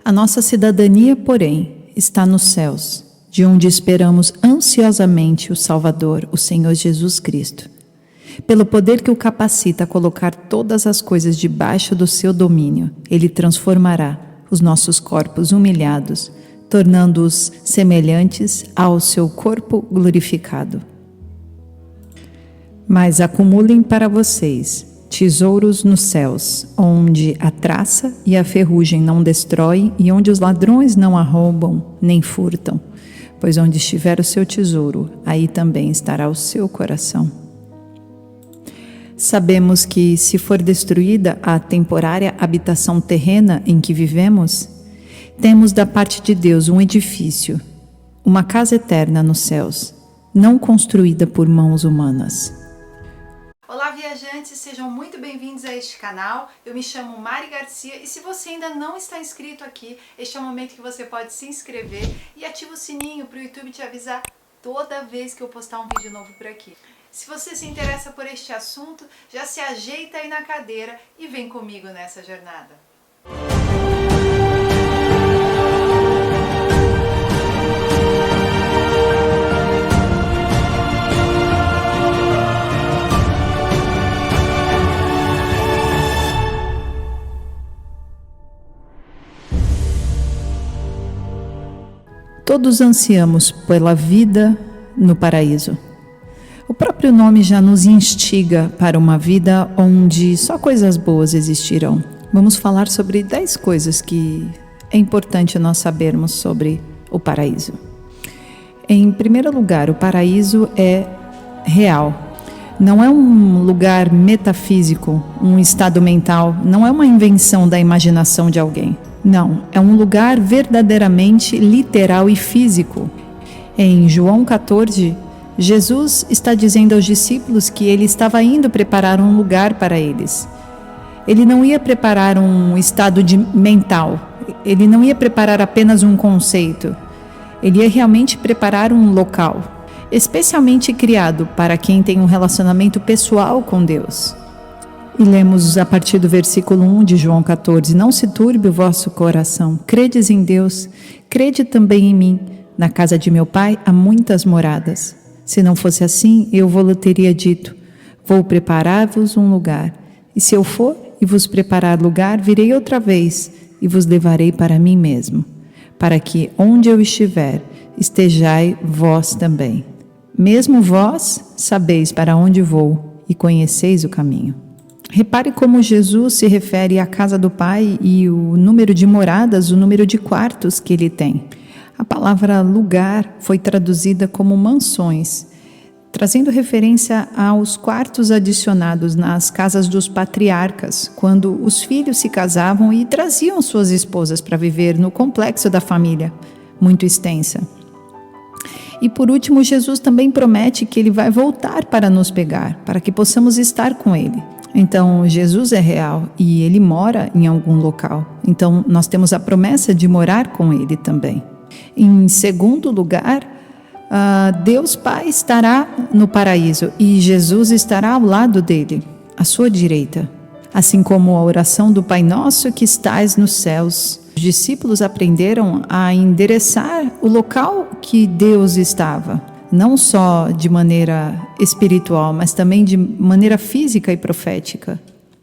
A nossa cidadania, porém, está nos céus, de onde esperamos ansiosamente o Salvador, o Senhor Jesus Cristo. Pelo poder que o capacita a colocar todas as coisas debaixo do seu domínio, Ele transformará os nossos corpos humilhados, tornando-os semelhantes ao seu corpo glorificado. Mas acumulem para vocês tesouros nos céus, onde a traça e a ferrugem não destroem e onde os ladrões não arrombam nem furtam. Pois onde estiver o seu tesouro, aí também estará o seu coração. Sabemos que, se for destruída a temporária habitação terrena em que vivemos, temos da parte de Deus um edifício, uma casa eterna nos céus, não construída por mãos humanas. Olá, viajantes, sejam muito bem-vindos a este canal. Eu me chamo Mari Garcia e se você ainda não está inscrito aqui, este é o momento que você pode se inscrever e ativa o sininho para o YouTube te avisar toda vez que eu postar um vídeo novo por aqui. Se você se interessa por este assunto, já se ajeita aí na cadeira e vem comigo nessa jornada. Todos ansiamos pela vida no paraíso. O próprio nome já nos instiga para uma vida onde só coisas boas existirão. Vamos falar sobre 10 coisas que é importante nós sabermos sobre o paraíso. Em primeiro lugar, o paraíso é real. Não é um lugar metafísico, um estado mental, não é uma invenção da imaginação de alguém. Não, é um lugar verdadeiramente literal e físico. Em João 14, Jesus está dizendo aos discípulos que ele estava indo preparar um lugar para eles. Ele não ia preparar um estado mental, ele não ia preparar apenas um conceito. Ele ia realmente preparar um local, especialmente criado para quem tem um relacionamento pessoal com Deus. E lemos a partir do versículo 1 de João 14, não se turbe o vosso coração, credes em Deus, crede também em mim, na casa de meu Pai há muitas moradas. Se não fosse assim, eu vos teria dito, vou preparar-vos um lugar, e se eu for e vos preparar lugar, virei outra vez e vos levarei para mim mesmo, para que onde eu estiver, estejai vós também. Mesmo vós sabeis para onde vou e conheceis o caminho. Repare como Jesus se refere à casa do Pai e o número de moradas, o número de quartos que ele tem. A palavra lugar foi traduzida como mansões, trazendo referência aos quartos adicionados nas casas dos patriarcas, quando os filhos se casavam e traziam suas esposas para viver no complexo da família, muito extensa. E por último, Jesus também promete que ele vai voltar para nos pegar, para que possamos estar com ele. Então, Jesus é real e ele mora em algum local. Então, nós temos a promessa de morar com ele também. Em segundo lugar, Deus Pai estará no paraíso e Jesus estará ao lado dele, à sua direita. Assim como a oração do Pai Nosso que estais nos céus. Os discípulos aprenderam a endereçar o local que Deus estava, não só de maneira espiritual, mas também de maneira física e profética.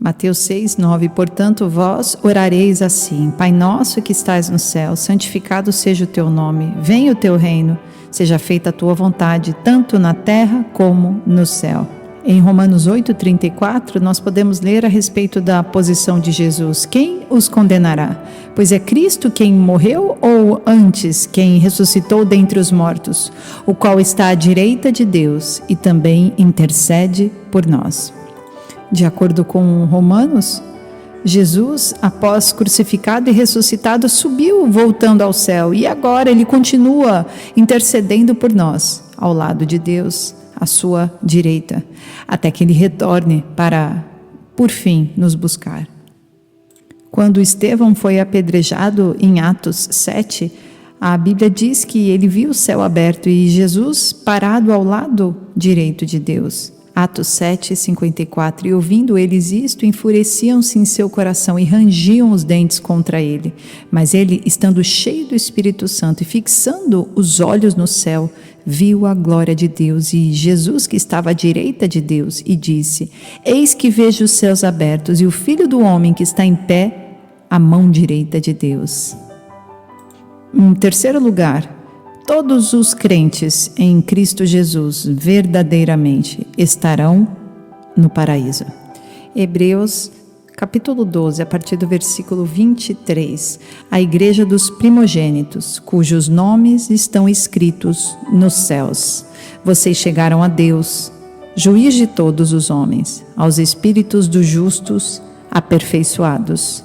Mateus 6:9, portanto, vós orareis assim, Pai nosso que estás no céu, santificado seja o teu nome, venha o teu reino, seja feita a tua vontade, tanto na terra como no céu. Em Romanos 8:34, nós podemos ler a respeito da posição de Jesus. Quem os condenará? Pois é Cristo quem morreu ou antes quem ressuscitou dentre os mortos, o qual está à direita de Deus e também intercede por nós. De acordo com Romanos, Jesus, após crucificado e ressuscitado, subiu voltando ao céu e agora ele continua intercedendo por nós, ao lado de Deus, à sua direita, até que ele retorne para, por fim, nos buscar. Quando Estevão foi apedrejado em Atos 7, a Bíblia diz que ele viu o céu aberto e Jesus parado ao lado direito de Deus. Atos 7, 54. E ouvindo eles isto, enfureciam-se em seu coração e rangiam os dentes contra ele. Mas ele, estando cheio do Espírito Santo e fixando os olhos no céu, viu a glória de Deus e Jesus que estava à direita de Deus, e disse: Eis que vejo os céus abertos e o Filho do Homem que está em pé à mão direita de Deus. Em terceiro lugar, todos os crentes em Cristo Jesus verdadeiramente estarão no paraíso. Hebreus capítulo 12, a partir do versículo 23. A igreja dos primogênitos, cujos nomes estão escritos nos céus. Vocês chegaram a Deus, juiz de todos os homens, aos espíritos dos justos aperfeiçoados,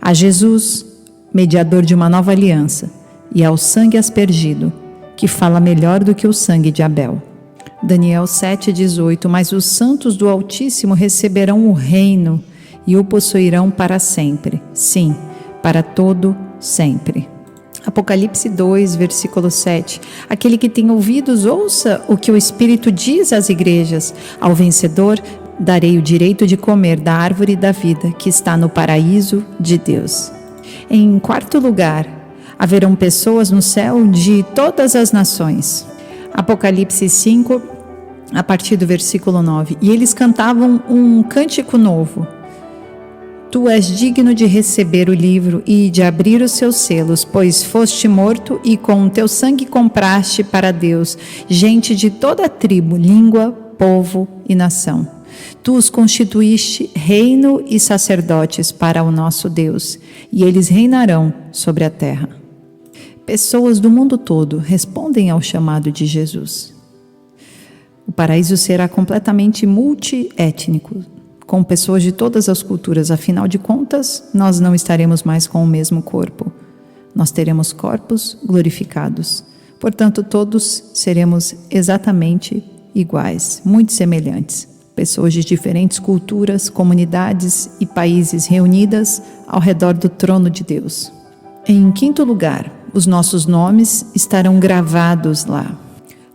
a Jesus, mediador de uma nova aliança, e ao sangue aspergido, que fala melhor do que o sangue de Abel. Daniel 7,18. Mas os santos do Altíssimo receberão o reino e o possuirão para sempre. Sim, para todo sempre. Apocalipse 2, versículo 7. Aquele que tem ouvidos, ouça o que o Espírito diz às igrejas. Ao vencedor darei o direito de comer da árvore da vida, que está no paraíso de Deus. Em quarto lugar, haverão pessoas no céu de todas as nações. Apocalipse 5, a partir do versículo 9. E eles cantavam um cântico novo. Tu és digno de receber o livro e de abrir os seus selos, pois foste morto e com o teu sangue compraste para Deus gente de toda tribo, língua, povo e nação. Tu os constituíste reino e sacerdotes para o nosso Deus, e eles reinarão sobre a terra. Pessoas do mundo todo respondem ao chamado de Jesus. O paraíso será completamente multiétnico, com pessoas de todas as culturas. Afinal de contas, nós não estaremos mais com o mesmo corpo. Nós teremos corpos glorificados. Portanto, todos seremos exatamente iguais, muito semelhantes. Pessoas de diferentes culturas, comunidades e países reunidas ao redor do trono de Deus. Em quinto lugar, os nossos nomes estarão gravados lá.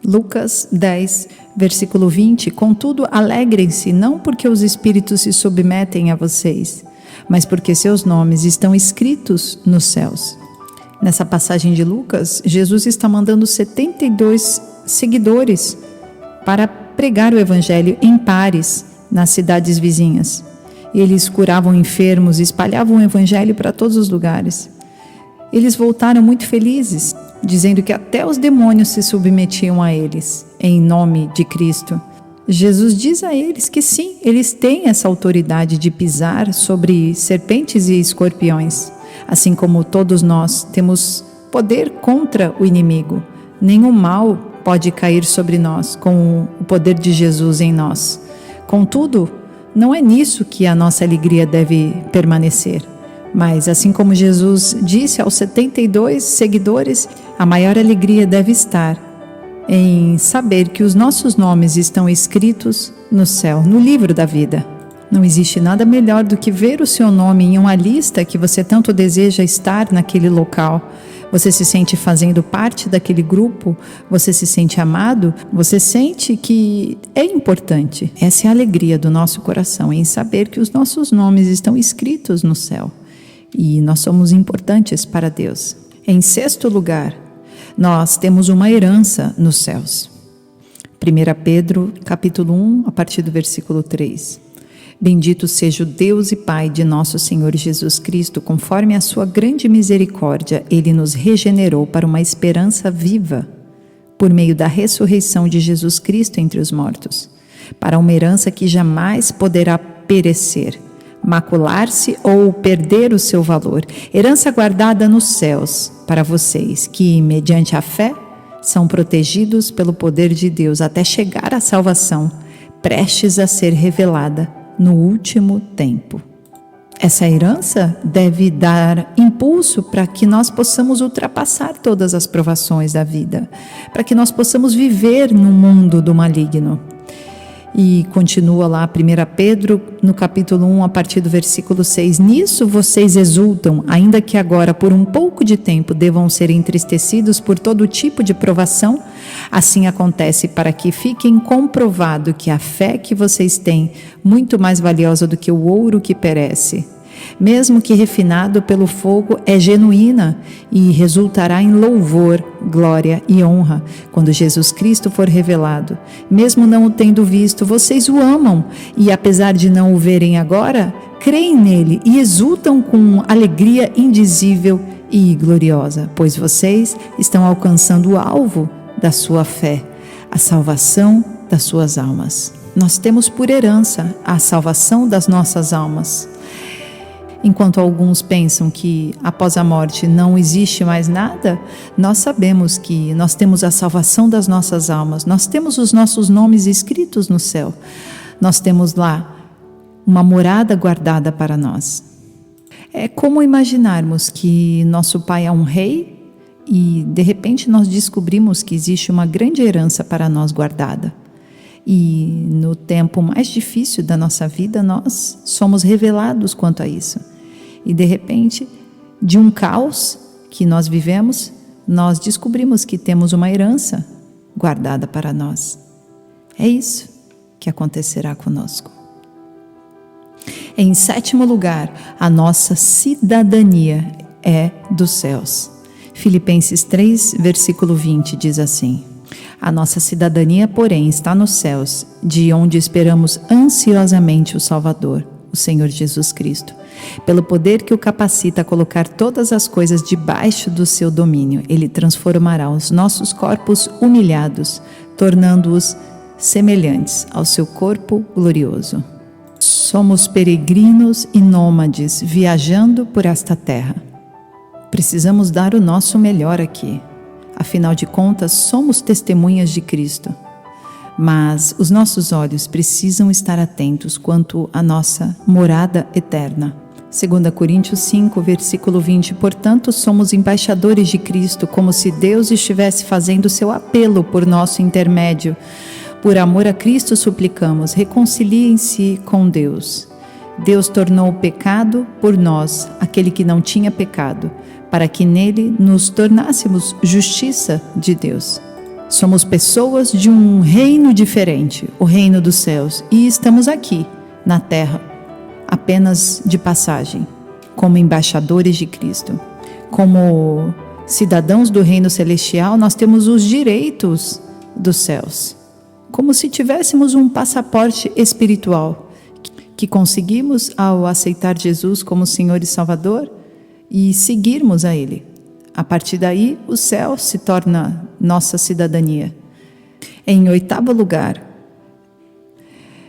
Lucas 10, versículo 20. Contudo, alegrem-se, não porque os espíritos se submetem a vocês, mas porque seus nomes estão escritos nos céus. Nessa passagem de Lucas, Jesus está mandando 72 seguidores para pregar o evangelho em pares nas cidades vizinhas. Eles curavam enfermos e espalhavam o evangelho para todos os lugares. Eles voltaram muito felizes, dizendo que até os demônios se submetiam a eles, em nome de Cristo. Jesus diz a eles que sim, eles têm essa autoridade de pisar sobre serpentes e escorpiões, assim como todos nós temos poder contra o inimigo. Nenhum mal pode cair sobre nós com o poder de Jesus em nós. Contudo, não é nisso que a nossa alegria deve permanecer. Mas, assim como Jesus disse aos 72 seguidores, a maior alegria deve estar em saber que os nossos nomes estão escritos no céu, no livro da vida. Não existe nada melhor do que ver o seu nome em uma lista que você tanto deseja estar naquele local. Você se sente fazendo parte daquele grupo, você se sente amado, você sente que é importante. Essa é a alegria do nosso coração, em saber que os nossos nomes estão escritos no céu. E nós somos importantes para Deus. Em sexto lugar, nós temos uma herança nos céus. 1 Pedro, capítulo 1, a partir do versículo 3. Bendito seja o Deus e Pai de nosso Senhor Jesus Cristo, conforme a sua grande misericórdia, Ele nos regenerou para uma esperança viva, por meio da ressurreição de Jesus Cristo entre os mortos, para uma herança que jamais poderá perecer, macular-se ou perder o seu valor, herança guardada nos céus para vocês, que, mediante a fé, são protegidos pelo poder de Deus até chegar à salvação, prestes a ser revelada no último tempo. Essa herança deve dar impulso para que nós possamos ultrapassar todas as provações da vida, para que nós possamos viver no mundo do maligno. E continua lá 1 Pedro, no capítulo 1, a partir do versículo 6. Nisso vocês exultam, ainda que agora por um pouco de tempo devam ser entristecidos por todo tipo de provação. Assim acontece para que fiquem comprovado que a fé que vocês têm, muito mais valiosa do que o ouro que perece, mesmo que refinado pelo fogo, é genuína e resultará em louvor, glória e honra quando Jesus Cristo for revelado. Mesmo não o tendo visto, vocês o amam e, apesar de não o verem agora, creem nele e exultam com alegria indizível e gloriosa, pois vocês estão alcançando o alvo da sua fé, a salvação das suas almas. Nós temos por herança a salvação das nossas almas. Enquanto alguns pensam que após a morte não existe mais nada, nós sabemos que nós temos a salvação das nossas almas, nós temos os nossos nomes escritos no céu, nós temos lá uma morada guardada para nós. É como imaginarmos que nosso pai é um rei e de repente nós descobrimos que existe uma grande herança para nós guardada. E no tempo mais difícil da nossa vida, nós somos revelados quanto a isso. E de repente, de um caos que nós vivemos, nós descobrimos que temos uma herança guardada para nós. É isso que acontecerá conosco. Em 7º lugar, a nossa cidadania é dos céus. Filipenses 3, versículo 20 diz assim: a nossa cidadania, porém, está nos céus, de onde esperamos ansiosamente o Salvador, o Senhor Jesus Cristo. Pelo poder que o capacita a colocar todas as coisas debaixo do seu domínio, Ele transformará os nossos corpos humilhados, tornando-os semelhantes ao seu corpo glorioso. Somos peregrinos e nômades viajando por esta terra. Precisamos dar o nosso melhor aqui. Afinal de contas, somos testemunhas de Cristo. Mas os nossos olhos precisam estar atentos quanto à nossa morada eterna. 2 Coríntios 5, versículo 20. Portanto, somos embaixadores de Cristo, como se Deus estivesse fazendo seu apelo por nosso intermédio. Por amor a Cristo suplicamos, reconciliem-se com Deus. Deus tornou o pecado por nós, aquele que não tinha pecado, para que nele nos tornássemos justiça de Deus. Somos pessoas de um reino diferente, o reino dos céus, e estamos aqui, na terra, apenas de passagem, como embaixadores de Cristo. Como cidadãos do reino celestial, nós temos os direitos dos céus, como se tivéssemos um passaporte espiritual, que conseguimos ao aceitar Jesus como Senhor e Salvador e seguirmos a Ele. A partir daí, o céu se torna nossa cidadania. Em 8º lugar,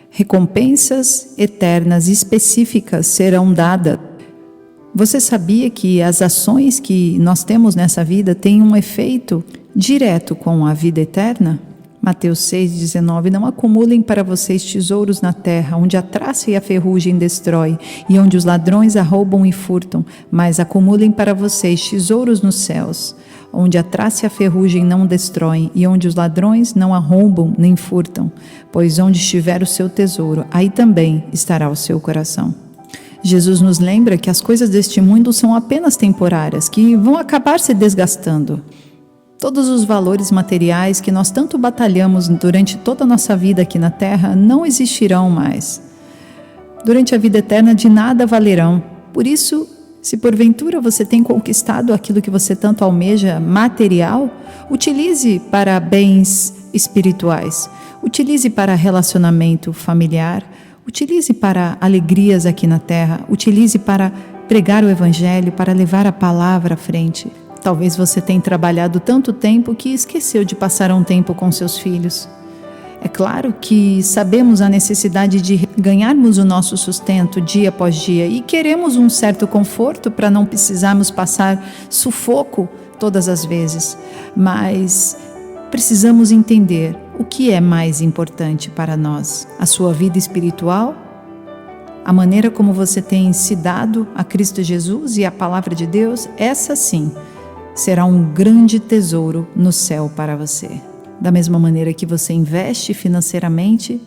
recompensas eternas específicas serão dadas. Você sabia que as ações que nós temos nessa vida têm um efeito direto com a vida eterna? Mateus 6,19. Não acumulem para vocês tesouros na terra, onde a traça e a ferrugem destrói, e onde os ladrões arrombam e furtam, mas acumulem para vocês tesouros nos céus, onde a traça e a ferrugem não destroem, e onde os ladrões não arrombam nem furtam, pois onde estiver o seu tesouro, aí também estará o seu coração. Jesus nos lembra que as coisas deste mundo são apenas temporárias, que vão acabar se desgastando. Todos os valores materiais que nós tanto batalhamos durante toda a nossa vida aqui na Terra não existirão mais. Durante a vida eterna de nada valerão. Por isso, se porventura você tem conquistado aquilo que você tanto almeja material, utilize para bens espirituais, utilize para relacionamento familiar, utilize para alegrias aqui na Terra, utilize para pregar o Evangelho, para levar a palavra à frente. Talvez você tenha trabalhado tanto tempo que esqueceu de passar um tempo com seus filhos. É claro que sabemos a necessidade de ganharmos o nosso sustento dia após dia e queremos um certo conforto para não precisarmos passar sufoco todas as vezes. Mas precisamos entender o que é mais importante para nós: a sua vida espiritual, a maneira como você tem se dado a Cristo Jesus e a palavra de Deus. Essa sim será um grande tesouro no céu para você. Da mesma maneira que você investe financeiramente,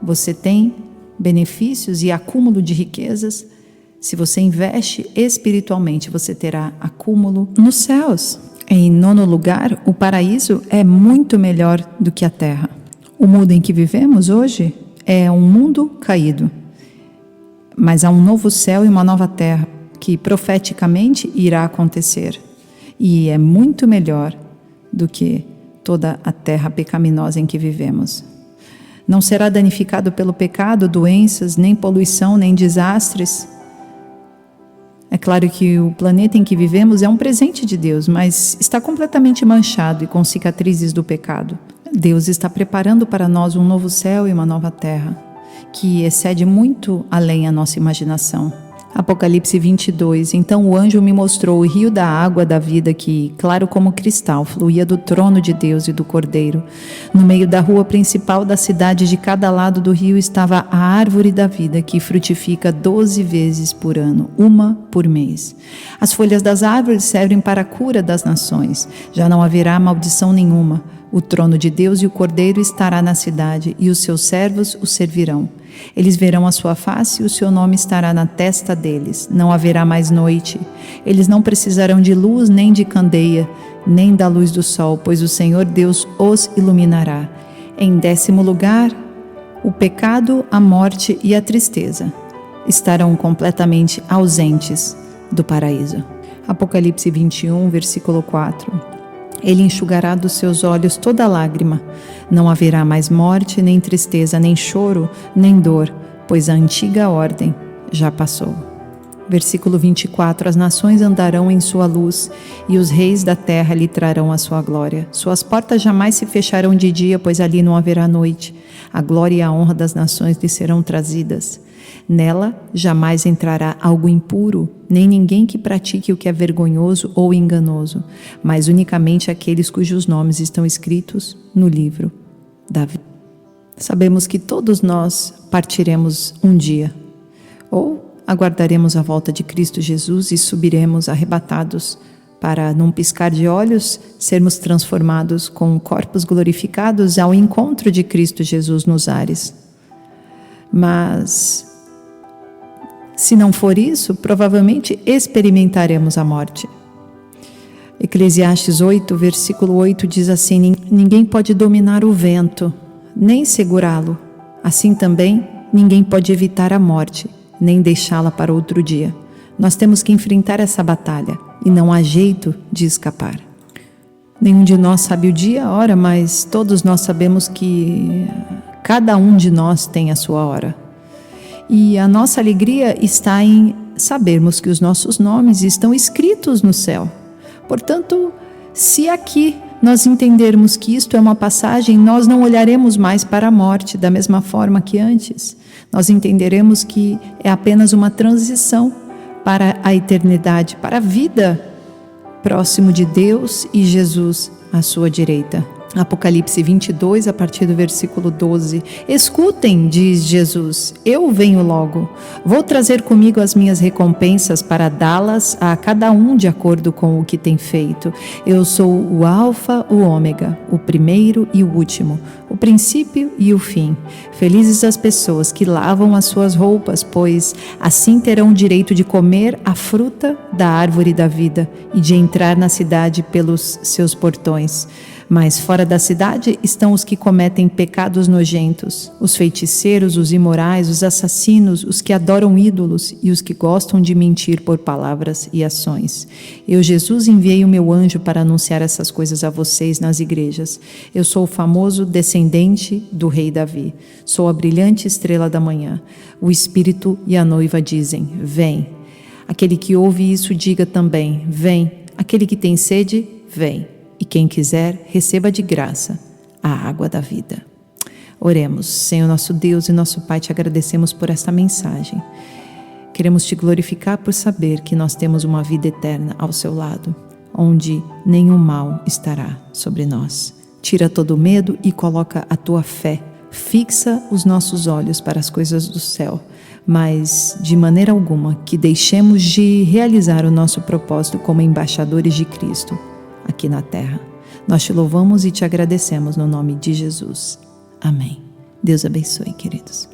você tem benefícios e acúmulo de riquezas. Se você investe espiritualmente, você terá acúmulo nos céus. Em nono lugar, o paraíso é muito melhor do que a terra. O mundo em que vivemos hoje é um mundo caído, mas há um novo céu e uma nova terra que profeticamente irá acontecer. E é muito melhor do que toda a terra pecaminosa em que vivemos. Não será danificado pelo pecado, doenças, nem poluição, nem desastres. É claro que o planeta em que vivemos é um presente de Deus, mas está completamente manchado e com cicatrizes do pecado. Deus está preparando para nós um novo céu e uma nova terra, que excede muito além a nossa imaginação. Apocalipse 22. Então o anjo me mostrou o rio da água da vida que, claro como cristal, fluía do trono de Deus e do Cordeiro. No meio da rua principal da cidade, de cada lado do rio, estava a árvore da vida, que frutifica 12 vezes por ano, uma por mês. As folhas das árvores servem para a cura das nações. Já não haverá maldição nenhuma. O trono de Deus e o Cordeiro estará na cidade, e os seus servos o servirão. Eles verão a sua face e o seu nome estará na testa deles. Não haverá mais noite. Eles não precisarão de luz, nem de candeia, nem da luz do sol, pois o Senhor Deus os iluminará. Em 10º lugar, o pecado, a morte e a tristeza estarão completamente ausentes do paraíso. Apocalipse 21, versículo 4. Ele enxugará dos seus olhos toda lágrima. Não haverá mais morte, nem tristeza, nem choro, nem dor, pois a antiga ordem já passou. Versículo 24. As nações andarão em sua luz, e os reis da terra lhe trarão a sua glória. Suas portas jamais se fecharão de dia, pois ali não haverá noite. A glória e a honra das nações lhe serão trazidas. Nela jamais entrará algo impuro, nem ninguém que pratique o que é vergonhoso ou enganoso, mas unicamente aqueles cujos nomes estão escritos no livro da vida. Sabemos que todos nós partiremos um dia, ou aguardaremos a volta de Cristo Jesus e subiremos arrebatados para, num piscar de olhos, sermos transformados com corpos glorificados ao encontro de Cristo Jesus nos ares. Mas se não for isso, provavelmente experimentaremos a morte. Eclesiastes 8, versículo 8 diz assim: ninguém pode dominar o vento, nem segurá-lo. Assim também, ninguém pode evitar a morte, nem deixá-la para outro dia. Nós temos que enfrentar essa batalha e não há jeito de escapar. Nenhum de nós sabe o dia, a hora, mas todos nós sabemos que cada um de nós tem a sua hora. E a nossa alegria está em sabermos que os nossos nomes estão escritos no céu. Portanto, se aqui nós entendermos que isto é uma passagem, nós não olharemos mais para a morte da mesma forma que antes. Nós entenderemos que é apenas uma transição para a eternidade, para a vida próximo de Deus e Jesus à sua direita. Apocalipse 22, a partir do versículo 12. Escutem, diz Jesus, eu venho logo. Vou trazer comigo as minhas recompensas para dá-las a cada um de acordo com o que tem feito. Eu sou o Alfa, o Ômega, o primeiro e o último, o princípio e o fim. Felizes as pessoas que lavam as suas roupas, pois assim terão o direito de comer a fruta da árvore da vida e de entrar na cidade pelos seus portões. Mas fora da cidade estão os que cometem pecados nojentos, os feiticeiros, os imorais, os assassinos, os que adoram ídolos e os que gostam de mentir por palavras e ações. Eu, Jesus, enviei o meu anjo para anunciar essas coisas a vocês nas igrejas. Eu sou o famoso descendente do rei Davi. Sou a brilhante estrela da manhã. O Espírito e a noiva dizem, vem. Aquele que ouve isso, diga também, vem. Aquele que tem sede, vem. E quem quiser, receba de graça a água da vida. Oremos. Senhor nosso Deus e nosso Pai, te agradecemos por esta mensagem. Queremos te glorificar por saber que nós temos uma vida eterna ao seu lado, onde nenhum mal estará sobre nós. Tira todo o medo e coloca a tua fé. Fixa os nossos olhos para as coisas do céu, mas de maneira alguma que deixemos de realizar o nosso propósito como embaixadores de Cristo aqui na terra. Nós te louvamos e te agradecemos no nome de Jesus. Amém. Deus abençoe, queridos.